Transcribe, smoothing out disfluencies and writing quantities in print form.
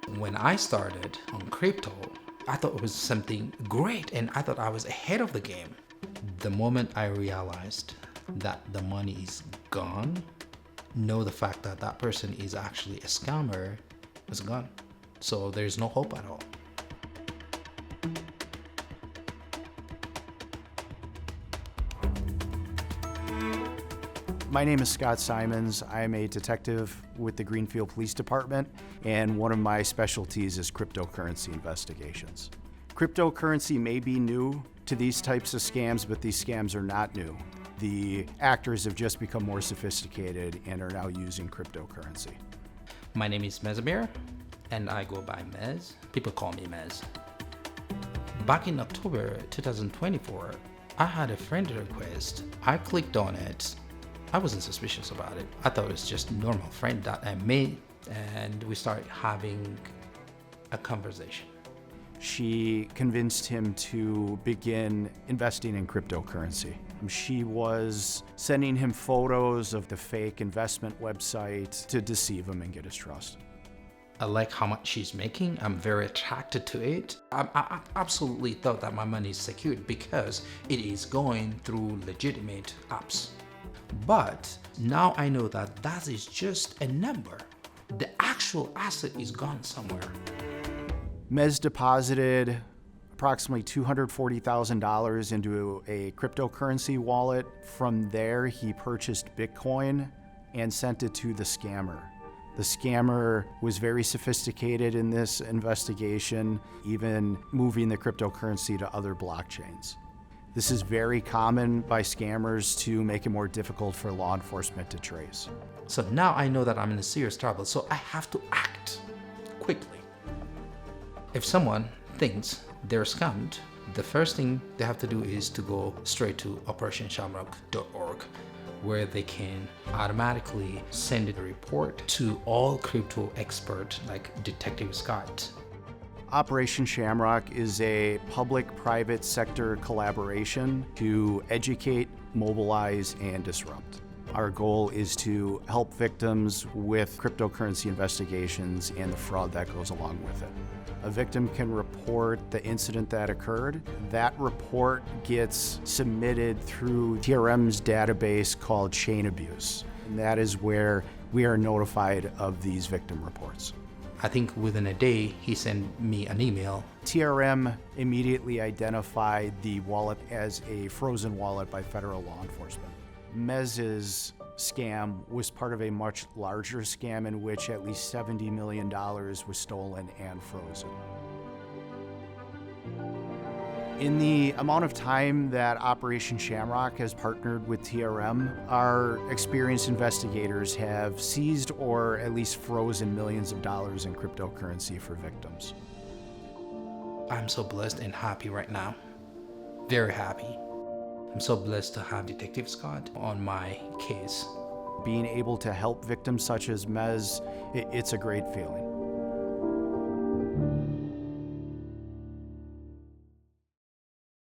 When I started on crypto, I thought it was something great and I thought I was ahead of the game. The moment I realized that the money is gone, know the fact that that person is actually a scammer is gone. So there's no hope at all. My name is Scott Simons. I am a detective with the Greenfield Police Department, and one of my specialties is cryptocurrency investigations. Cryptocurrency may be new to these types of scams, but these scams are not new. The actors have just become more sophisticated and are now using cryptocurrency. My name is Mezamir, and I go by Mez. People call me Mez. Back in October 2024, I had a friend request. I clicked on it. I wasn't suspicious about it. I thought it was just a normal friend that I made, and we started having a conversation. She convinced him to begin investing in cryptocurrency. She was sending him photos of the fake investment website to deceive him and get his trust. I like how much she's making. I'm very attracted to it. I absolutely thought that my money is secured because it is going through legitimate apps. But now I know that that is just a number. The actual asset is gone somewhere. Mez deposited approximately $240,000 into a cryptocurrency wallet. From there, he purchased Bitcoin and sent it to the scammer. The scammer was very sophisticated in this investigation, even moving the cryptocurrency to other blockchains. This is very common by scammers to make it more difficult for law enforcement to trace. So now I know that I'm in serious trouble, so I have to act quickly. If someone thinks they're scammed, the first thing they have to do is to go straight to operationshamrock.org, where they can automatically send a report to all crypto experts like Detective Scott. Operation Shamrock is a public-private sector collaboration to educate, mobilize, and disrupt. Our goal is to help victims with cryptocurrency investigations and the fraud that goes along with it. A victim can report the incident that occurred. That report gets submitted through TRM's database called Chainabuse, and that is where we are notified of these victim reports. I think within a day, he sent me an email. TRM immediately identified the wallet as a frozen wallet by federal law enforcement. Mez's scam was part of a much larger scam in which at least $70 million was stolen and frozen. In the amount of time that Operation Shamrock has partnered with TRM, our experienced investigators have seized or at least frozen millions of dollars in cryptocurrency for victims. I'm so blessed and happy right now. Very happy. I'm so blessed to have Detective Scott on my case. Being able to help victims such as Mez, it's a great feeling.